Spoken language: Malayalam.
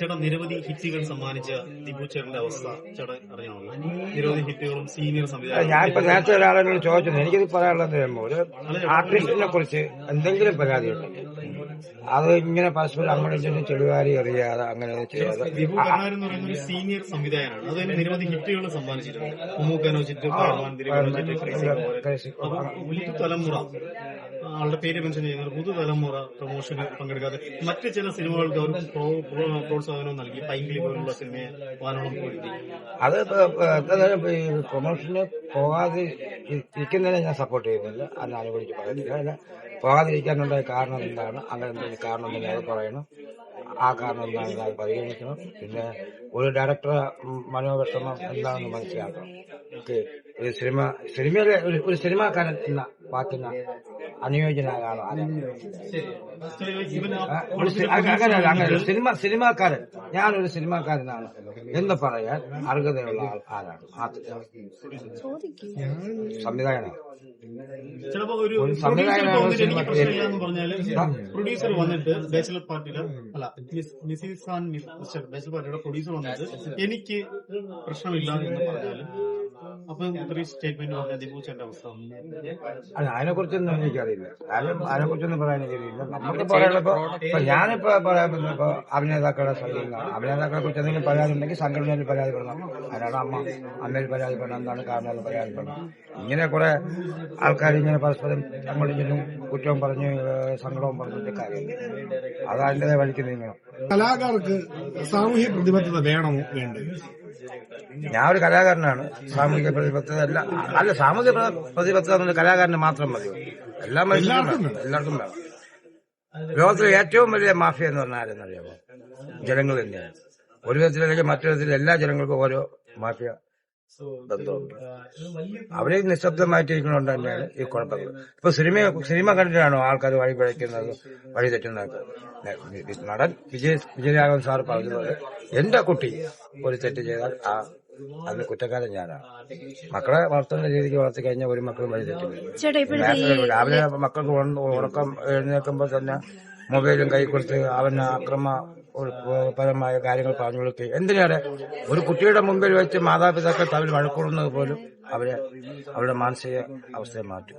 ചേട്ടാ, നിരവധി ഹിറ്റുകൾ സമ്മാനിച്ച ദിബു ചേട്ടന്റെ അവസ്ഥ ചേട്ടൻ അറിയണമല്ലോ. നിരവധി ഹിറ്റുകളും സീനിയർ ഞാനിപ്പോ നേരത്തെ ഒരാളെന്നോട് ചോദിച്ചത് എനിക്കിത് പറയാനുള്ളത് ഒരു ആർട്ടിസ്റ്റിനെ കുറിച്ച് എന്തെങ്കിലും പരാതി ഉണ്ടെങ്കിൽ അത് ഇങ്ങനെ പരസ്പരം അങ്ങനെ ചെളിവാരി എറിയാതെ അങ്ങനെ ചെയ്യാതെ. ദിബു കരുണാകരൻ എന്ന് പറയുന്ന ഒരു സീനിയർ സംവിധായകനാണ്. അത് തന്നെ നിരവധി ഹിറ്റുകൾ സമ്മാനിച്ചിട്ടുണ്ട്. ഉമ്മൂക്കനോ ചിറ്റ്, പുതുതലമുറ ആളുടെ പേര് മെൻഷൻ ചെയ്യുന്നത് പുതുതലമുറ പ്രൊമോഷന് പങ്കെടുക്കാതെ മറ്റ് ചില സിനിമകൾക്ക് അവർ പ്രോത്സാഹനം നൽകി. പൈങ്കിളി പോലുള്ള സിനിമയെ വാനോളം പോയി അത് പ്രൊമോഷന് പോകാതെ ഇരിക്കുന്നതിനെ ഞാൻ സപ്പോർട്ട് ചെയ്യുന്നില്ല. അത് അനുകൂലിച്ച് പറയുന്നില്ല. അല്ല, പോകാതിരിക്കാനുണ്ടായ കാരണം എന്താണ്, അങ്ങനെ എന്തെങ്കിലും കാരണം ഉണ്ടെങ്കിൽ അത് പറയണം. ആ കാരണം എന്താണെന്ന് അത് പരിഗണിക്കണം. പിന്നെ ഒരു ഡയറക്ടറെ മനോവിഷമം എന്താണെന്ന് മനസ്സിലാക്കണം. ഒരു സിനിമയിലെ ഒരു സിനിമാക്കാരൻ എന്ന വാക്കിന് അനുയോജ്യനായ ആളാണ്. അങ്ങനെ സിനിമാക്കാരൻ, ഞാനൊരു സിനിമാക്കാരനാണ് എന്ന് പറയാൻ അർഹതയുള്ള ആളാണ് സംവിധായകനാണ്. ചിലപ്പോ ഒരു പ്രൊഡ്യൂസർ വന്നിട്ട് ബാച്ചലർ പാർട്ടിയില് മിസിസ് ഖാൻ ബാച്ചലർ പാർട്ടിയുടെ പ്രൊഡ്യൂസർ വന്നിട്ട് എനിക്ക് പ്രശ്നമില്ല എന്ന് പറഞ്ഞാലും അപ്പൊ ഇത്രയും സ്റ്റേറ്റ്മെന്റ് പറഞ്ഞ ദിബു ചേട്ടന്റെ അവസ്ഥ. അല്ല, അതിനെക്കുറിച്ചൊന്നും എനിക്കറിയില്ല. അതിനെക്കുറിച്ചൊന്നും പറയാൻ എനിക്കറിയില്ല. നമുക്ക് പറയാനിപ്പോ ഞാനിപ്പോ പറയാനിപ്പോ അഭിനേതാക്കളുടെ അഭിനേതാക്കളെ കുറിച്ച് എന്തെങ്കിലും പരാതിയുണ്ടെങ്കിൽ സംഘടനയിൽ പരാതിപ്പെടണം. അതിനാണ് അമ്മയിൽ പരാതിപ്പെടണം. എന്താണ് കാരണം പരാതിപ്പെടണം. ഇങ്ങനെ കുറെ ആൾക്കാർ ഇങ്ങനെ പരസ്പരം അങ്ങോട്ടും കുറ്റവും പറഞ്ഞ് സങ്കടവും പറഞ്ഞിട്ട് കാര്യമില്ല. അത് അതിൻ്റെതായ വഴിക്ക് നീങ്ങണം. കലാകാർക്ക് സാമൂഹ്യ പ്രതിബദ്ധത വേണമോ വേണ്ടത്? ഞാൻ ഒരു കലാകാരനാണ്. സാമൂഹിക പ്രതിബദ്ധത അല്ല സാമൂഹിക പ്രതിബദ്ധത കലാകാരന് മാത്രം മതി. എല്ലാ മനുഷ്യർക്കും എല്ലാവർക്കും വേണം. ലോകത്തിലെ ഏറ്റവും വലിയ മാഫിയ എന്ന് പറഞ്ഞാൽ ആരെന്നറിയാമോ? ജനങ്ങൾ തന്നെയാണ്. ഒരു വിധത്തിലല്ലെങ്കിൽ മറ്റൊരു വിധത്തിൽ എല്ലാ ജനങ്ങൾക്കും ഓരോ മാഫിയ ബന്ധമുണ്ട്. അവരെ നിശബ്ദമായിട്ടിരിക്കുന്നതുകൊണ്ട് തന്നെയാണ് ഈ കുഴപ്പങ്ങൾ. ഇപ്പൊ സിനിമ കണ്ടിട്ടാണോ ആൾക്കാർ വഴി പിഴയ്ക്കുന്നത്, വഴി തെറ്റുന്നത്? നടൻ വിജയരാഘവൻ സാർ പറഞ്ഞതുപോലെ എന്റെ കുട്ടി ഒരു തെറ്റ് ചെയ്താൽ അതിന് കുറ്റക്കാരൻ ഞാനാണ്. മക്കളെ വളർത്തുന്ന രീതിക്ക് വളർത്തി കഴിഞ്ഞാൽ ഒരു മക്കളും വഴി തെറ്റില്ല. രാവിലെ മക്കൾക്ക് ഉറക്കം എഴുന്നേൽക്കുമ്പോൾ തന്നെ മൊബൈലും കൈ കൊടുത്ത് അവന് പരമായ കാര്യങ്ങൾ പറഞ്ഞു കൊടുക്കുക. എന്തിനാണ് ഒരു കുട്ടിയുടെ മുമ്പിൽ വെച്ച് മാതാപിതാക്കൾ തമ്മിൽ വഴക്കൂടുന്നത് പോലും അവരുടെ മാനസിക അവസ്ഥയെ മാറ്റും.